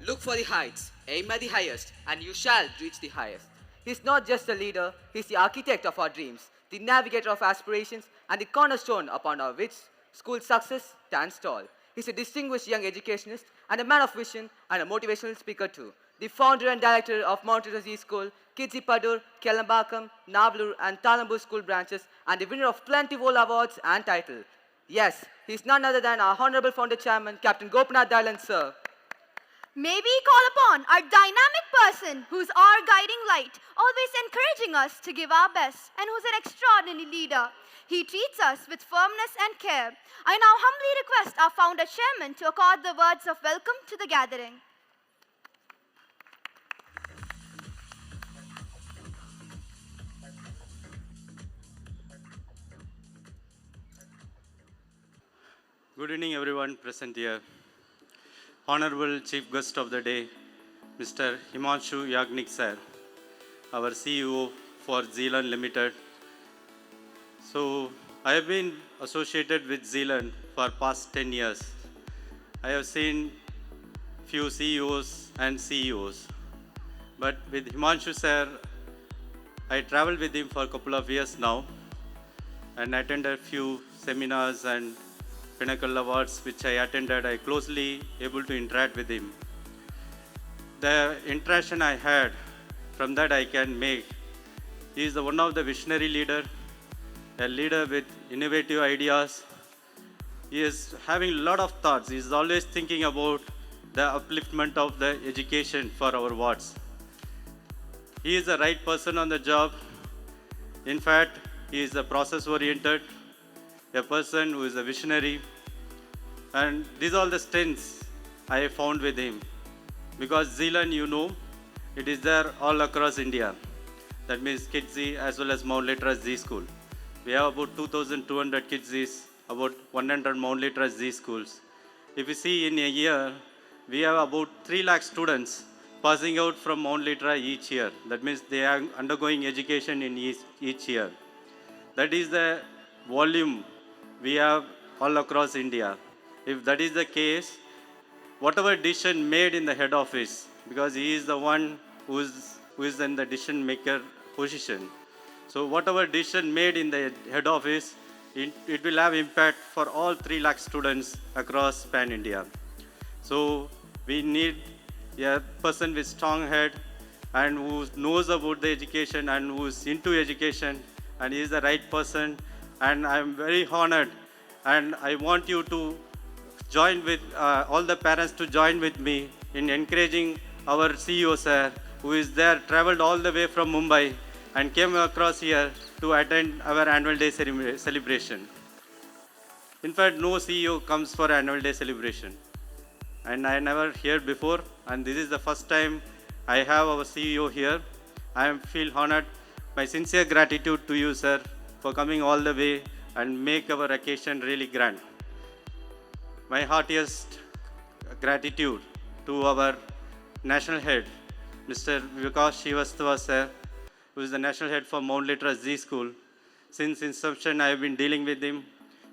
Look for the heights, aim at the highest, and you shall reach the highest. He's not just a leader, he's the architect of our dreams, the navigator of aspirations, and the cornerstone upon our which school success stands tall. He's a distinguished young educationist and a man of vision and a motivational speaker too. The founder and director of Litera Zee School, Kidzee, Kelambakam, Navlur, and Talambur school branches, and the winner of plentiful awards and titles. Yes, he's none other than our Honorable Founder Chairman, Captain Gopinath Dhayalan, sir. May we call upon our dynamic person who's our guiding light, always encouraging us to give our best, and who's an extraordinary leader. He treats us with firmness and care. I now humbly request our founder chairman to accord the words of welcome to the gathering. Good evening, everyone present here. Honorable Chief Guest of the Day, Mr. Himanshu Yagnik sir, our CEO for Zee Learn Limited. So, I have been associated with Zee Learn for past 10 years. I have seen few CEOs and CEOs. But with Himanshu sir, I traveled with him for a couple of years now and attended a few seminars and Pinnacle Awards which I attended. I closely able to interact with him. The interaction I had, from that I can make, he is one of the visionary leader, a leader with innovative ideas. He is having a lot of thoughts. He is always thinking about the upliftment of the education for our wards. He is the right person on the job. In fact, he is a process-oriented, a person who is a visionary, and these are all the strengths I found with him. Because Zee Learn, you know, it is there all across India. That means Kidzee as well as Litera Zee School. We have about 2,200 Kidzees, about 100 Litera Zee Schools. If you see in a year, we have about 3 lakh students passing out from Litera each year. That means they are undergoing education in each year. That is the volume we have all across India. If that is the case, whatever decision made in the head office, because he is the one who is in the decision maker position. So whatever decision made in the head office, it will have impact for all 3 lakh students across Pan India. So we need a person with strong head and who knows about the education and who is into education, and he is the right person. And I am very honored, and I want you to join with all the parents to join with me in encouraging our CEO sir, who is there, traveled all the way from Mumbai and came across here to attend our annual day celebration. In fact, no CEO comes for annual day celebration, and I never heard before, and this is the first time I have our CEO here. I feel honored. My sincere gratitude to you, sir, for coming all the way and make our occasion really grand. My heartiest gratitude to our national head, Mr. Vikas Srivastava sir, who is the national head for Litera Zee School. Since inception, I have been dealing with him.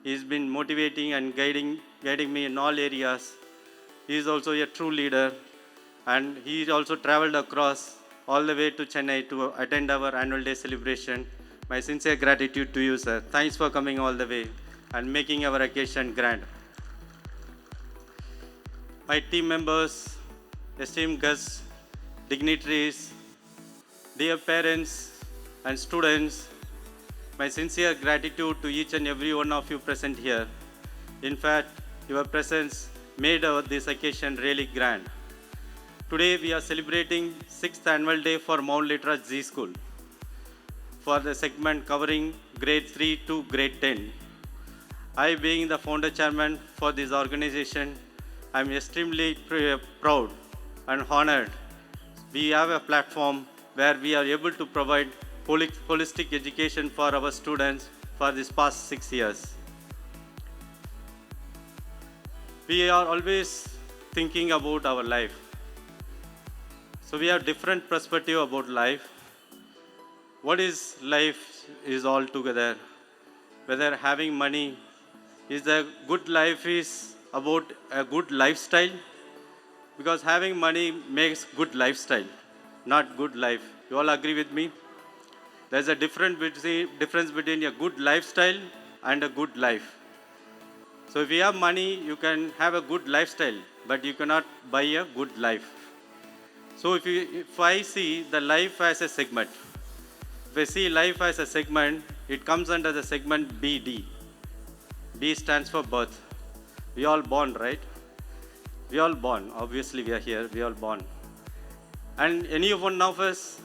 He's been motivating and guiding me in all areas. He is also a true leader, and he also traveled across all the way to Chennai to attend our annual day celebration. My sincere gratitude to you, sir. Thanks for coming all the way and making our occasion grand. My team members, esteemed guests, dignitaries, dear parents and students, my sincere gratitude to each and every one of you present here. In fact, your presence made this occasion really grand. Today we are celebrating 6th annual day for Litera Zee School for the segment covering grade 3 to grade 10. I, being the founder chairman for this organization, I am extremely proud and honored. We have a platform where we are able to provide holistic education for our students for this past 6 years. We are always thinking about our life. So we have different perspective about life. What is life is all together. Whether having money, is a good life is about a good lifestyle, because having money makes good lifestyle, not good life. You all agree with me? There's a difference between a good lifestyle and a good life. So if you have money, you can have a good lifestyle, but you cannot buy a good life. So if I see the life as a segment, if I see life as a segment, it comes under the segment BD. B stands for birth. We all born, right? We all born. Obviously, we are here. We all born. And any one of us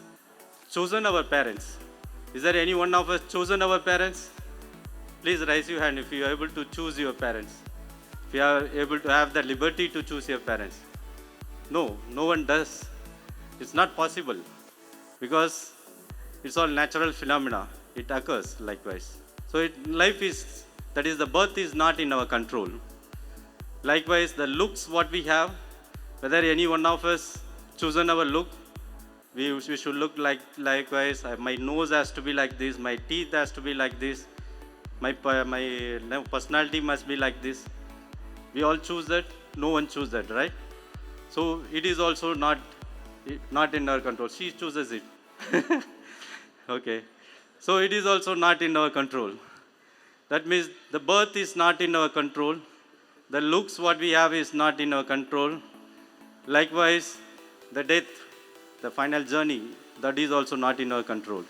chosen our parents? Is there any one of us chosen our parents? Please raise your hand if you are able to choose your parents. If you are able to have the liberty to choose your parents. No, no one does. It's not possible because it's all natural phenomena. It occurs likewise. So the birth is not in our control. Likewise, the looks what we have, whether any one of us chosen our look, we should look likewise. My nose has to be like this. My teeth has to be like this. My personality must be like this. We all choose that. No one chooses that, right? So it is also not in our control. She chooses it. Okay. So it is also not in our control. That means the birth is not in our control. The looks what we have is not in our control. Likewise, the death, the final journey, that is also not in our control.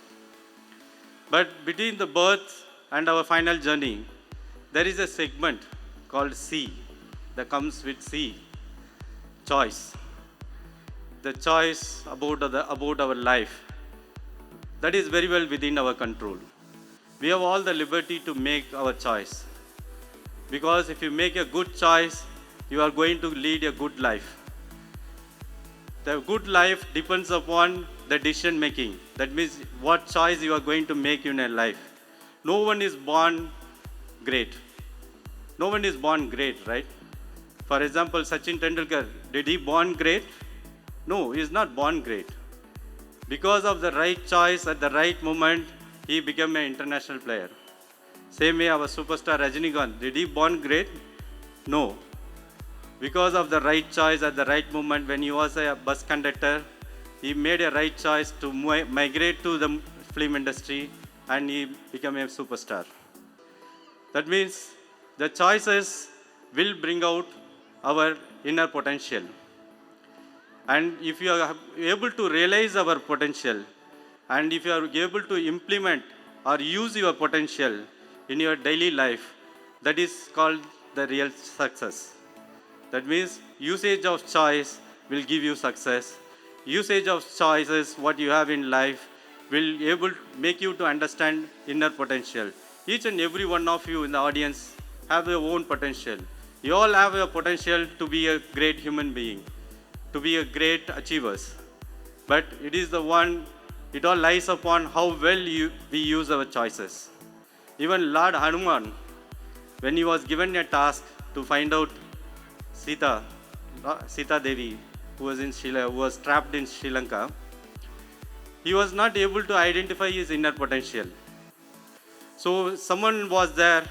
But between the birth and our final journey, there is a segment called C that comes with C, choice. The choice about our life, that is very well within our control. We have all the liberty to make our choice. Because if you make a good choice, you are going to lead a good life. The good life depends upon the decision making. That means what choice you are going to make in your life. No one is born great. No one is born great, right? For example, Sachin Tendulkar, did he born great? No, he is not born great. Because of the right choice at the right moment, he became an international player. Same way our superstar Rajinikanth, did he born great? No. Because of the right choice at the right moment when he was a bus conductor, he made a right choice to migrate to the film industry and he became a superstar. That means the choices will bring out our inner potential. And if you are able to realize our potential, and if you are able to implement or use your potential in your daily life, that is called the real success. That means usage of choice will give you success. Usage of choices, what you have in life, will able make you to understand inner potential. Each and every one of you in the audience have your own potential. You all have a potential to be a great human being, to be a great achievers. But it is the one, it all lies upon how well we use our choices. Even Lord Hanuman, when he was given a task to find out Sita Devi, who was trapped in Sri Lanka, he was not able to identify his inner potential. So someone was there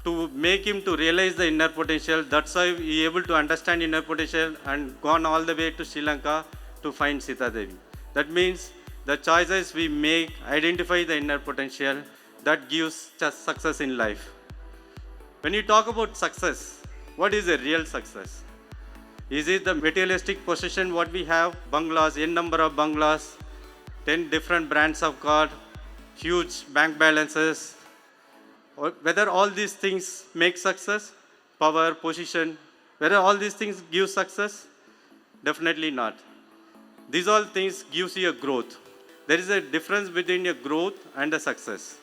to make him to realize the inner potential. That's why he able to understand inner potential and gone all the way to Sri Lanka to find Sita Devi. That means the choices we make identify the inner potential that gives just success in life. When you talk about success, what is a real success? Is it the materialistic possession what we have, bungalows, n number of bungalows, 10 different brands of car, huge bank balances, or whether all these things make success, power, position, whether all these things give success? Definitely not. These all things gives you a growth. There is a difference between a growth and a success.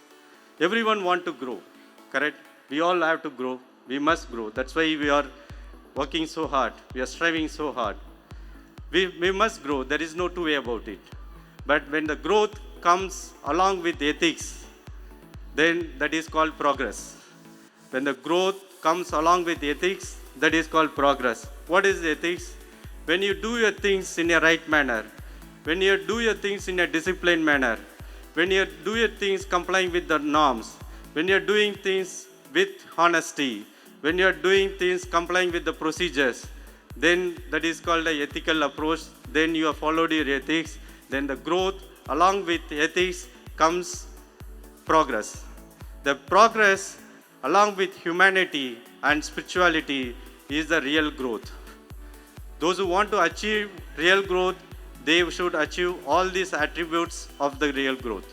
Everyone want to grow, correct? We all have to grow. We must grow. That's why we are working so hard. We are striving so hard. We must grow. There is no two way about it. But when the growth comes along with ethics, then that is called progress. When the growth comes along with ethics, that is called progress. What is ethics? When you do your things in a right manner, when you do your things in a disciplined manner, when you do your things complying with the norms, when you are doing things with honesty, when you are doing things complying with the procedures, then that is called a ethical approach, then you have followed your ethics, then the growth, along with ethics comes progress. The progress along with humanity and spirituality is the real growth. Those who want to achieve real growth, they should achieve all these attributes of the real growth.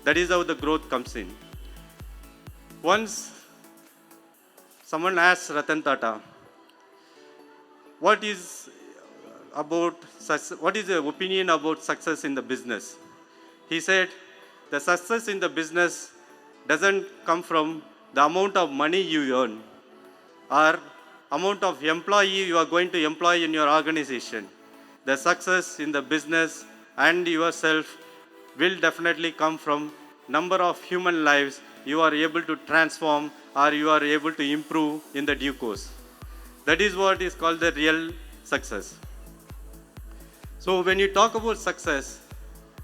That is how the growth comes in. Once someone asked Ratan Tata, what is the opinion about success in the business? He said, the success in the business doesn't come from the amount of money you earn or amount of employee you are going to employ in your organization. The success in the business and yourself will definitely come from number of human lives you are able to transform or you are able to improve in the due course. That is what is called the real success. So when you talk about success,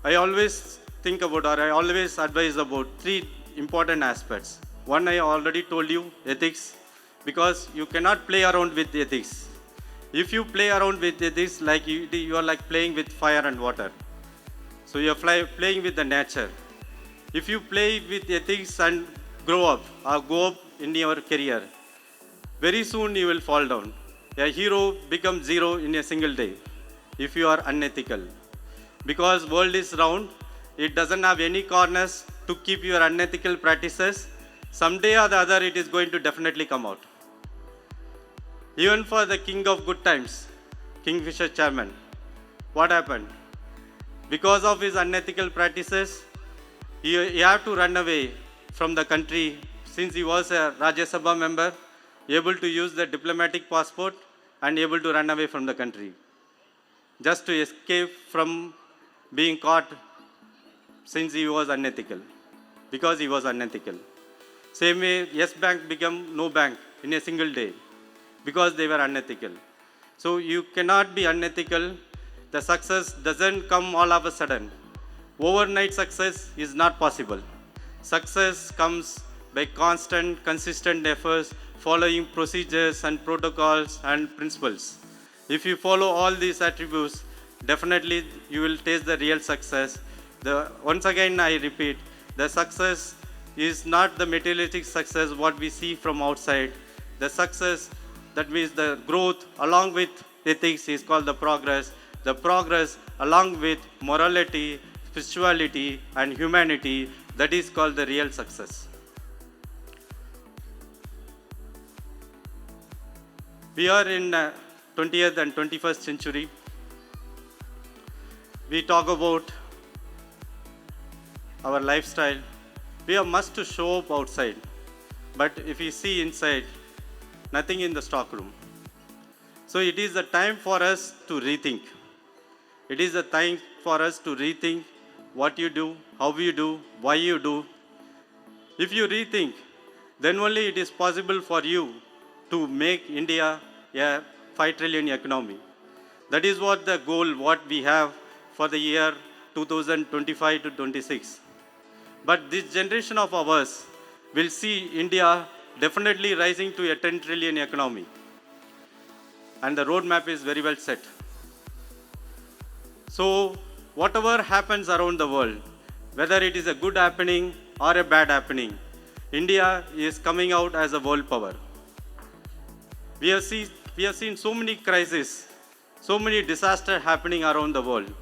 I always think about or I always advise about three important aspects. One, I already told you, ethics, because you cannot play around with ethics. If you play around with ethics, like you are like playing with fire and water. So you are playing with the nature. If you play with ethics and grow up or go up in your career, very soon you will fall down. A hero becomes zero in a single day if you are unethical. Because world is round, it doesn't have any corners to keep your unethical practices. Someday or the other it is going to definitely come out. Even for the king of good times, Kingfisher Chairman, what happened? Because of his unethical practices, he had to run away from the country since he was a Rajya Sabha member, able to use the diplomatic passport and able to run away from the country, just to escape from being caught since he was unethical, because he was unethical. Same way, Yes Bank became no bank in a single day because they were unethical. So you cannot be unethical. The success doesn't come all of a sudden. Overnight success is not possible. Success comes by constant, consistent efforts, following procedures and protocols and principles. If you follow all these attributes, definitely you will taste the real success. Once again, I repeat, the success is not the materialistic success what we see from outside. The success, that means the growth along with ethics, is called the progress. The progress along with morality, spirituality and humanity, that is called the real success. We are in 20th and 21st century. We talk about our lifestyle. We have much to show up outside, but if you see inside, nothing in the stockroom. So it is the time for us to rethink. It is the time for us to rethink what you do, how you do, why you do. If you rethink, then only it is possible for you to make India a 5 trillion economy. That is what the goal, what we have for the year 2025 to 26. But this generation of ours will see India definitely rising to a 10 trillion economy. And the roadmap is very well set. So whatever happens around the world, whether it is a good happening or a bad happening, India is coming out as a world power. We have seen so many crises, so many disasters happening around the world.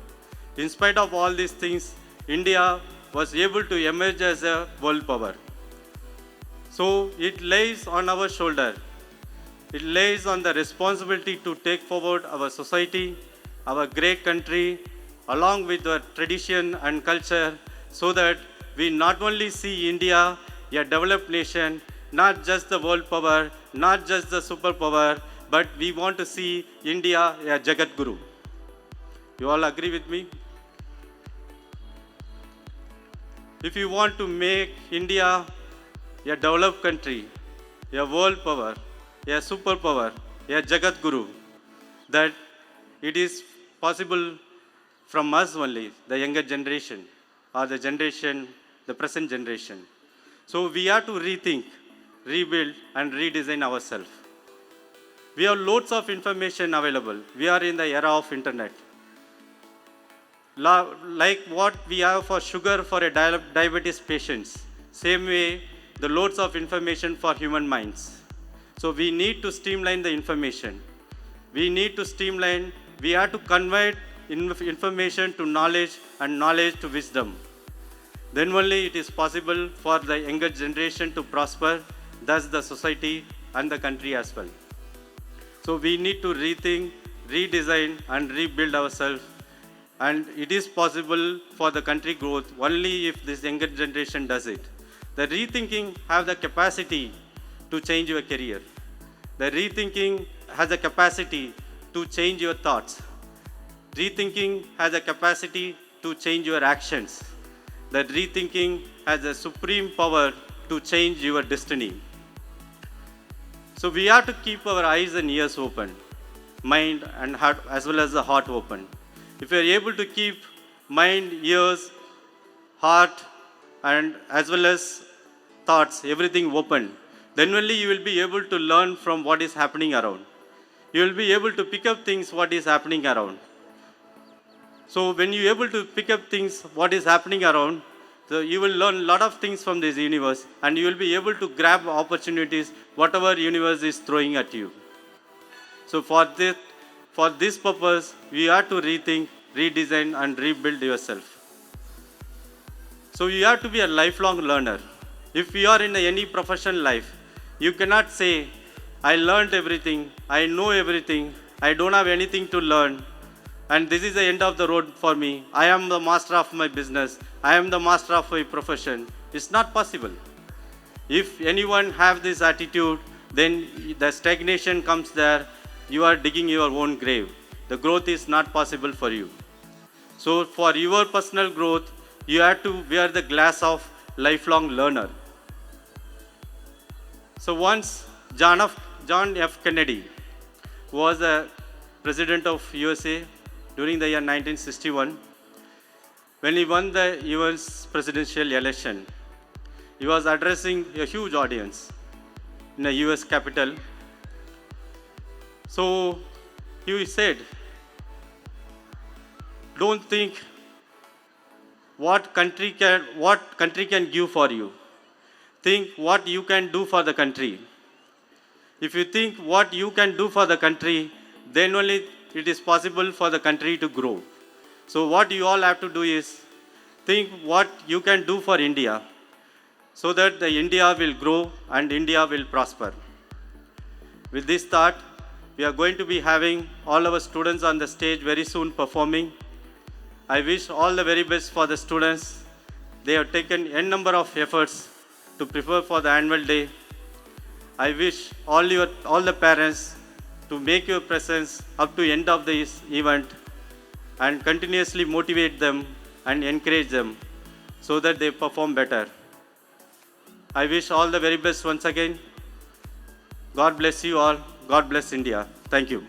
In spite of all these things, India was able to emerge as a world power. So it lays on our shoulder. It lays on the responsibility to take forward our society, our great country, along with our tradition and culture, so that we not only see India a developed nation, not just the world power, not just the superpower, but we want to see India a Jagat Guru. You all agree with me? If you want to make India a developed country, a world power, a superpower, a Jagat Guru, that it is possible from us only, the younger generation, or the present generation. So we have to rethink, rebuild and redesign ourselves. We have loads of information available. We are in the era of internet. Like what we have for sugar for a diabetes patients, same way the loads of information for human minds. So we need to streamline the information. We need to streamline, we have to convert information to knowledge and knowledge to wisdom. Then only it is possible for the younger generation to prosper, thus the society and the country as well. So we need to rethink, redesign and rebuild ourselves. And it is possible for the country growth only if this younger generation does it. The rethinking have the capacity to change your career. The rethinking has the capacity to change your thoughts. Rethinking has the capacity to change your actions. The rethinking has the supreme power to change your destiny. So we have to keep our eyes and ears open, mind and heart as well as the heart open. If you are able to keep mind, ears, heart and as well as thoughts, everything open, then only you will be able to learn from what is happening around. You will be able to pick up things what is happening around. So when you are able to pick up things what is happening around, so you will learn a lot of things from this universe and you will be able to grab opportunities whatever universe is throwing at you. So for this purpose, we have to rethink, redesign and rebuild yourself. So you have to be a lifelong learner. If you are in any professional life, you cannot say, I learned everything, I know everything, I don't have anything to learn, and this is the end of the road for me. I am the master of my business, I am the master of my profession. It's not possible. If anyone have this attitude, then the stagnation comes there, you are digging your own grave. The growth is not possible for you. So for your personal growth, you have to wear the glass of lifelong learner. So once John F. Kennedy was the president of USA during the year 1961. When he won the US presidential election, he was addressing a huge audience in the US Capitol. So he said, don't think what country can give for you. Think what you can do for the country. If you think what you can do for the country, then only it is possible for the country to grow. So what you all have to do is think what you can do for India so that the India will grow and India will prosper. With this thought, we are going to be having all our students on the stage very soon performing. I wish all the very best for the students. They have taken n number of efforts to prepare for the annual day. I wish all the parents to make your presence up to end of this event and continuously motivate them and encourage them so that they perform better. I wish all the very best once again. God bless you all. God bless India. Thank you.